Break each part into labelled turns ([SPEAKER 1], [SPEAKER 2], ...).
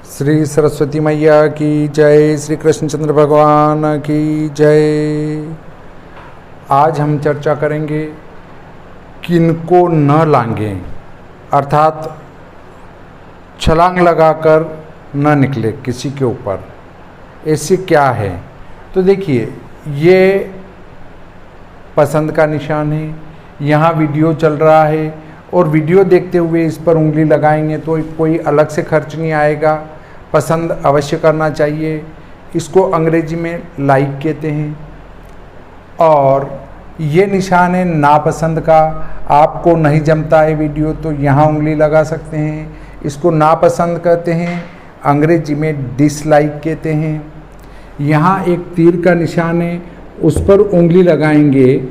[SPEAKER 1] श्री सरस्वती मैया की जय, श्री कृष्णचंद्र भगवान की जय। आज हम चर्चा करेंगे किनको न लांघें, अर्थात छलांग लगाकर न निकले किसी के ऊपर। ऐसे क्या है? तो देखिए, ये पसंद का निशान है। यहाँ वीडियो चल रहा है और वीडियो देखते हुए इस पर उंगली लगाएंगे तो कोई अलग से खर्च नहीं आएगा। पसंद अवश्य करना चाहिए। इसको अंग्रेजी में लाइक कहते हैं। और ये निशान है नापसंद का। आपको नहीं जमता है वीडियो तो यहाँ उंगली लगा सकते हैं। इसको नापसंद कहते हैं, अंग्रेजी में डिसलाइक कहते हैं। यहाँ एक तीर का निशान है, उस पर उंगली लगाएंगे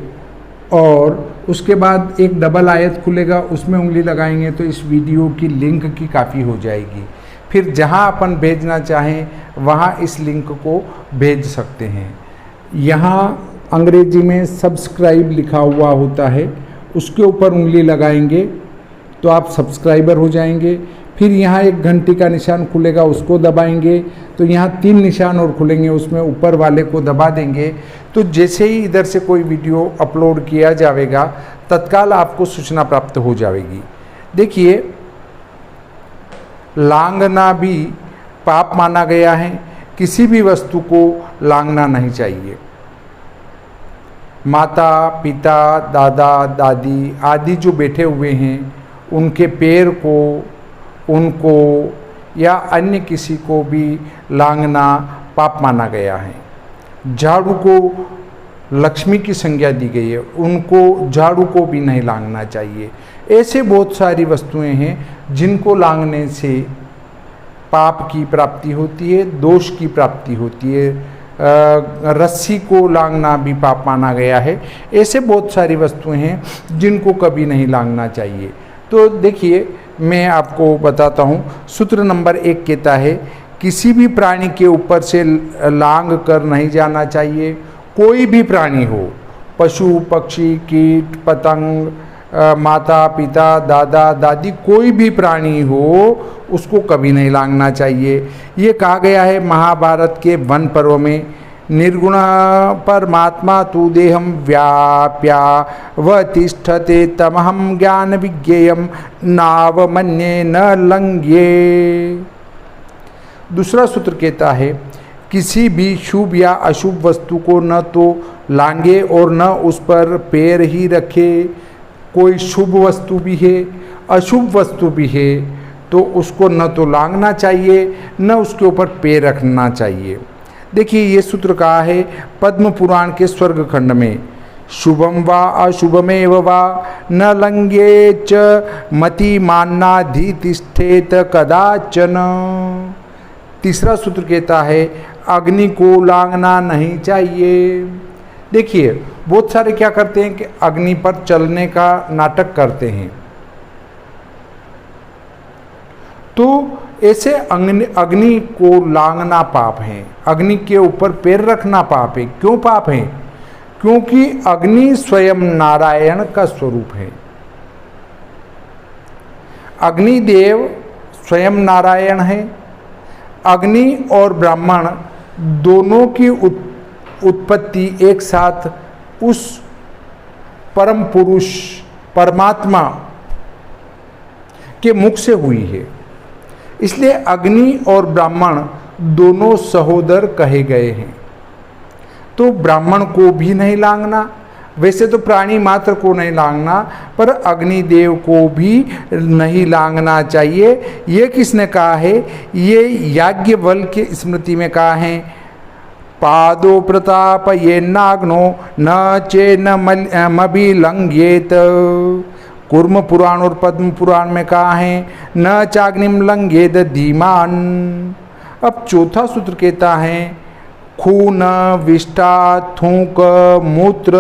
[SPEAKER 1] और उसके बाद एक डबल आयत खुलेगा, उसमें उंगली लगाएंगे तो इस वीडियो की लिंक की कापी हो जाएगी। फिर जहां अपन भेजना चाहें वहां इस लिंक को भेज सकते हैं। यहाँ अंग्रेजी में सब्सक्राइब लिखा हुआ होता है, उसके ऊपर उंगली लगाएंगे तो आप सब्सक्राइबर हो जाएंगे। फिर यहाँ एक घंटी का निशान खुलेगा, उसको दबाएंगे तो यहाँ 3 निशान और खुलेंगे, उसमें ऊपर वाले को दबा देंगे तो जैसे ही इधर से कोई वीडियो अपलोड किया जाएगा तत्काल आपको सूचना प्राप्त हो जाएगी। देखिए, लांघना भी पाप माना गया है। किसी भी वस्तु को लांघना नहीं चाहिए। माता पिता, दादा दादी आदि जो बैठे हुए हैं उनके पैर को, उनको या अन्य किसी को भी लांघना पाप माना गया है। झाड़ू को लक्ष्मी की संज्ञा दी गई है, उनको, झाड़ू को भी नहीं लांघना चाहिए। ऐसे बहुत सारी वस्तुएं हैं जिनको लांघने से पाप की प्राप्ति होती है, दोष की प्राप्ति होती है। रस्सी को लांघना भी पाप माना गया है। ऐसे बहुत सारी वस्तुएं हैं जिनको कभी नहीं लांघना चाहिए। तो देखिए, मैं आपको बताता हूँ। सूत्र नंबर 1 कहता है किसी भी प्राणी के ऊपर से लांघ कर नहीं जाना चाहिए। कोई भी प्राणी हो, पशु पक्षी कीट पतंग, माता पिता दादा दादी, कोई भी प्राणी हो उसको कभी नहीं लांघना चाहिए। ये कहा गया है महाभारत के वन पर्व में, निर्गुण परमात्मा तु देहम व्याप्या व तिष्ठते तमहम ज्ञान विज्ञेयम नावमन्ये न लंघ्ये। दूसरा सूत्र कहता है किसी भी शुभ या अशुभ वस्तु को न तो लांघे और न उस पर पैर ही रखे। कोई शुभ वस्तु भी है, अशुभ वस्तु भी है तो उसको न तो लांघना चाहिए न उसके ऊपर पैर रखना चाहिए। देखिए, ये सूत्र कहा है पद्म पुराण के स्वर्ग खंड में, शुभम वा अशुभमेव वा न लंघ्ये च मति मान्नाधितिष्ठेत कदाचन। तीसरा सूत्र कहता है अग्नि को लांघना नहीं चाहिए। देखिए, बहुत सारे क्या करते हैं कि अग्नि पर चलने का नाटक करते हैं, तो ऐसे अग्नि को लांघना पाप है। अग्नि के ऊपर पैर रखना पाप है। क्यों पाप है? क्योंकि अग्नि स्वयं नारायण का स्वरूप है। अग्निदेव स्वयं नारायण है। अग्नि और ब्राह्मण दोनों की उत्पत्ति एक साथ उस परम पुरुष परमात्मा के मुख से हुई है। इसलिए अग्नि और ब्राह्मण दोनों सहोदर कहे गए हैं। तो ब्राह्मण को भी नहीं लांघना, वैसे तो प्राणी मात्र को नहीं लांघना, पर अग्निदेव को भी नहीं लांघना चाहिए। ये किसने कहा है? ये याज्ञवल्क्य की स्मृति में कहा है, पादो प्रताप ये नाग्नो न चेन मभिलंघ्येत। कूर्म पुराण और पद्म पुराण में कहा है न चाग्निम लंघ्येत धीमान। अब चौथा सूत्र कहता है खून, विष्ठा, थूक, मूत्र,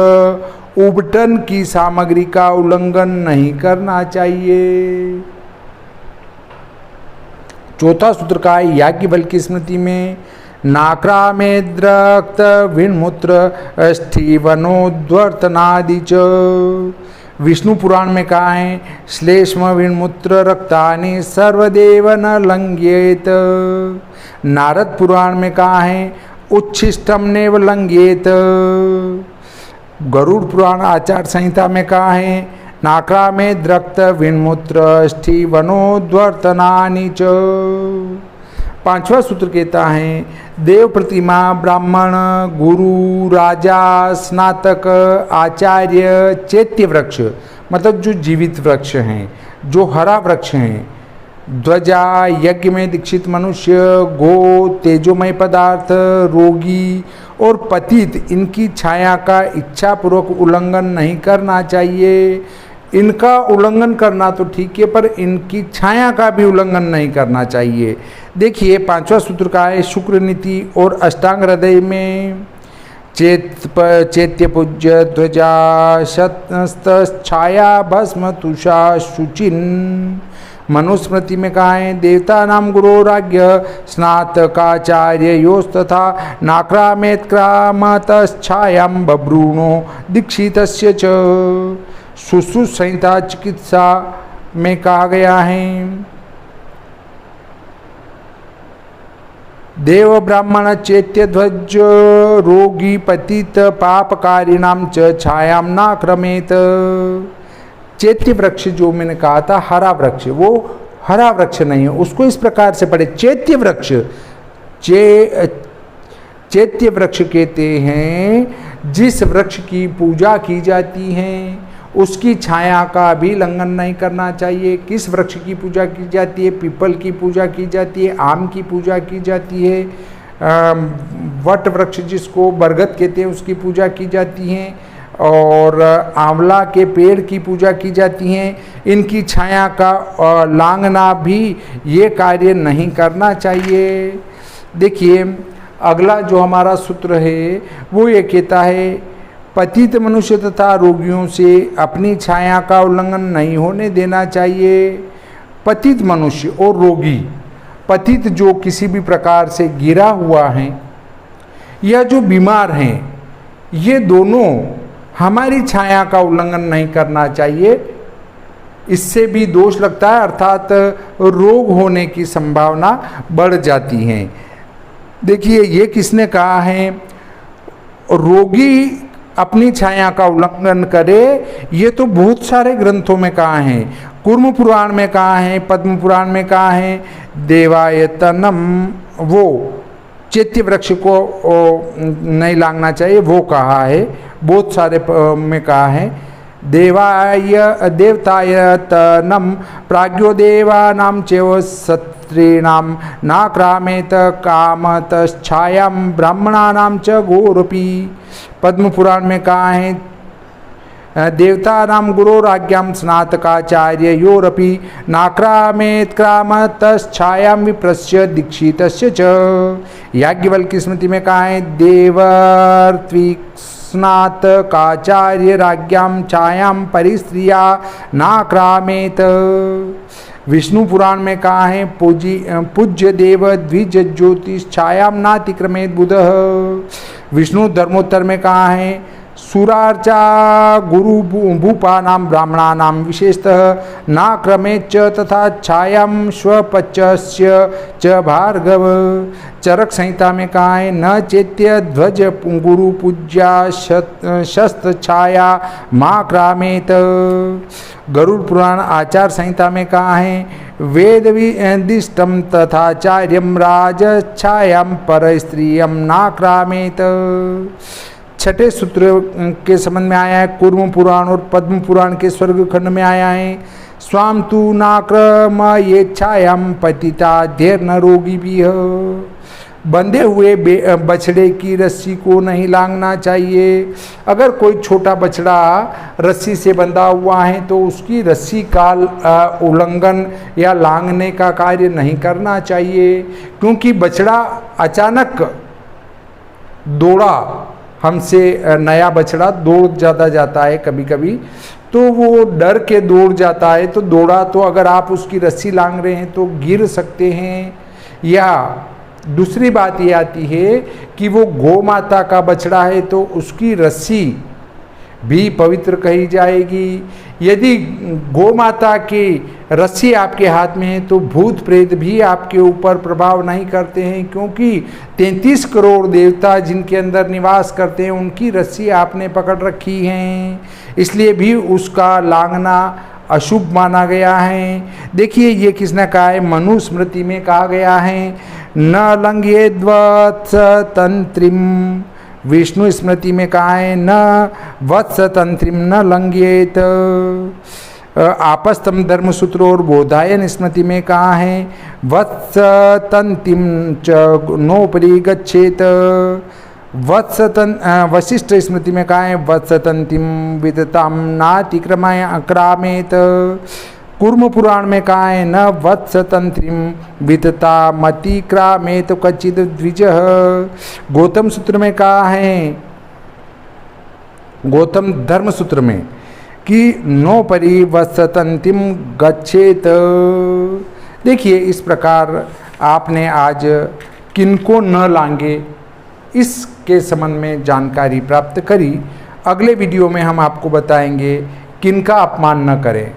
[SPEAKER 1] उबटन की सामग्री का उल्लंघन नहीं करना चाहिए। चौथा सूत्र का है याज्ञवल्क्य की स्मृति में, नाक्रामेद्रक्त विन्मूत्र स्थीवनोद्वर्तनादि च विष्णु पुराण में कहा है श्लेष्म विणमूत्र रक्तानि सर्वदेव न लंघ्येत। नारद पुराण में कहा है उच्छिष्टम नेव लंघ्येत। गरुड़ पुराण आचार संहिता में कहा है नाक्रा में द्रक्त विणमूत्र स्थि वनोद्वर्तनानि च। पांचवा सूत्र कहता है देव प्रतिमा ब्राह्मण गुरु राजा स्नातक आचार्य चैत्य वृक्ष, मतलब जो जीवित वृक्ष हैं, जो हरा वृक्ष हैं, ध्वजा यज्ञ में दीक्षित मनुष्य, गो तेजोमय पदार्थ, रोगी और पतित, इनकी छाया का इच्छापूर्वक उल्लंघन नहीं करना चाहिए। इनका उल्लंघन करना तो ठीक है, पर इनकी छाया का भी उल्लंघन नहीं करना चाहिए। देखिए पांचवा सूत्र का है शुक्र नीति और अष्टांग हृदय में चैत्य पूज्य ध्वजा शतस्त छाया भस्म तुषा शुचिन। मनुस्मृति में कहा है देवता नाम गुरोराज्ञ स्नातकाचार्य योस्तथा नाक्रामेत क्रामतश्छायाम बभ्रूणो दीक्षितस्य च। सुश्रुत संहिता चिकित्सा में कहा गया है देव ब्राह्मण चैत्य ध्वज रोगी पतित पापकारिणाम च छायाम ना क्रमेत। चैत्य वृक्ष जो मैंने कहा था हरा वृक्ष, वो हरा वृक्ष नहीं है, उसको इस प्रकार से पढ़े चैत्य वृक्ष। चैत्य वृक्ष कहते हैं जिस वृक्ष की पूजा की जाती है उसकी छाया का भी उल्लंघन नहीं करना चाहिए। किस वृक्ष की पूजा की जाती है? पीपल की पूजा की जाती है, आम की पूजा की जाती है, वट वृक्ष जिसको बरगद कहते हैं उसकी पूजा की जाती है, और आंवला के पेड़ की पूजा की जाती हैं। इनकी छाया का लांघना भी ये कार्य नहीं करना चाहिए। देखिए अगला जो हमारा सूत्र है वो ये कहता है पतित मनुष्य तथा रोगियों से अपनी छाया का उल्लंघन नहीं होने देना चाहिए। पतित मनुष्य और रोगी, पतित जो किसी भी प्रकार से गिरा हुआ है या जो बीमार हैं, ये दोनों हमारी छाया का उल्लंघन नहीं करना चाहिए। इससे भी दोष लगता है, अर्थात रोग होने की संभावना बढ़ जाती है। देखिए ये किसने कहा है रोगी अपनी छाया का उल्लंघन करे, ये तो बहुत सारे ग्रंथों में कहा है। कूर्म पुराण में कहा है, पद्म पुराण में कहा है, देवायतनम वो चैत्य वृक्ष को नहीं लांघना चाहिए वो कहा है। बहुत सारे में कहा है देवतायतनम प्राज्ञो देवानां चैव सत्रीणां नाक्रामेत कामतश्छायां ब्राह्मणानां च घोरपि। पद्म पुराण में कहा है देवतानां गुरोराज्ञां स्नातकाचार्य योरपि नाक्रामेत क्रामतश्छायां विप्रस्य दीक्षितस्य च। याज्ञवल्क्य स्मृति में कहा है देवर्त्विक स्नातकाचार्य राज्ञां छायां परिस्त्रिया नाक्रामेत। विष्णु पुराण में कहा है पूज्य देव द्विज ज्योतिष छायां नातिक्रमेत बुधः। विष्णु धर्मोत्तर में कहा है सुरार्चा गुरु भूपानां ब्राह्मणानां विशेषतः नाक्रमेत च तथा छायां स्वपचस्य च भार्गव। चरक संहिता में कहा है न चैत्य ध्वज गुरु पूज्या शस्त्र छाया माँ क्रामेत। गरुड़ पुराण आचार संहिता में कहा है वेद विदिष्टम तथाचार्यम राज छायां पर स्त्रियम नाक्रामेत। छठे सूत्र के संबंध में आया है कूर्म पुराण और पद्म पुराण के स्वर्ग खंड में आया है स्वाम तु नाक्रम ये छायाम पतिता धेर न रोगी भी है। बंधे हुए बछड़े की रस्सी को नहीं लांघना चाहिए। अगर कोई छोटा बछड़ा रस्सी से बंधा हुआ है तो उसकी रस्सी का उल्लंघन या लांघने का कार्य नहीं करना चाहिए, क्योंकि बछड़ा अचानक दौड़ा, हमसे नया बछड़ा दौड़ ज़्यादा जाता है कभी कभी, तो वो डर के दौड़ जाता है। तो दौड़ा तो अगर आप उसकी रस्सी लांघ रहे हैं तो गिर सकते हैं। या दूसरी बात ये आती है कि वो गौ माता का बछड़ा है तो उसकी रस्सी भी पवित्र कही जाएगी। यदि गौ माता की रस्सी आपके हाथ में है तो भूत प्रेत भी आपके ऊपर प्रभाव नहीं करते हैं, क्योंकि 33 करोड़ देवता जिनके अंदर निवास करते हैं उनकी रस्सी आपने पकड़ रखी है, इसलिए भी उसका लांघना अशुभ माना गया है। देखिए ये किसने कहा है, मनुस्मृति में कहा गया है, न लंघ्येद्वत्स तंत्रिम। विष्णु स्मृति में कहा है, न वत्स तंत्रिम न लंघ्येत। आपस्तम धर्मसूत्र और बोधायन स्मृति में कहा है, वत्स तंतिम च नोपरि गच्छेत। वशिष्ठ स्मृति में कहा है, वत्सतंतिम विदताम नातिक्रमेत। कूर्म पुराण में कहा है, न वत्सतंत्रिम विदतामतिक्रामेत क्वचिद द्विजः। गौतम सूत्र में कहा है, गौतम धर्म सूत्र में कि नो परि वत्सतंतिम गच्छेत। देखिए इस प्रकार आपने आज किनको न लांगे इसके संबंध में जानकारी प्राप्त करी। अगले वीडियो में हम आपको बताएंगे किनका अपमान न करें,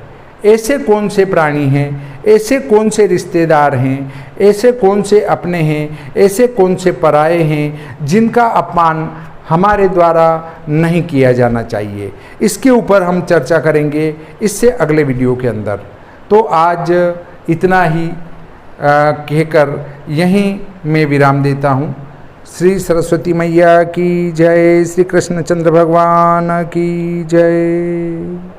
[SPEAKER 1] ऐसे कौन से प्राणी हैं, ऐसे कौन से रिश्तेदार हैं, ऐसे कौन से अपने हैं, ऐसे कौन से पराये हैं जिनका अपमान हमारे द्वारा नहीं किया जाना चाहिए। इसके ऊपर हम चर्चा करेंगे इससे अगले वीडियो के अंदर। तो आज इतना ही कहकर यहीं मैं विराम देता हूँ। श्री सरस्वती मैया की जय, श्री कृष्णचंद्र भगवान की जय।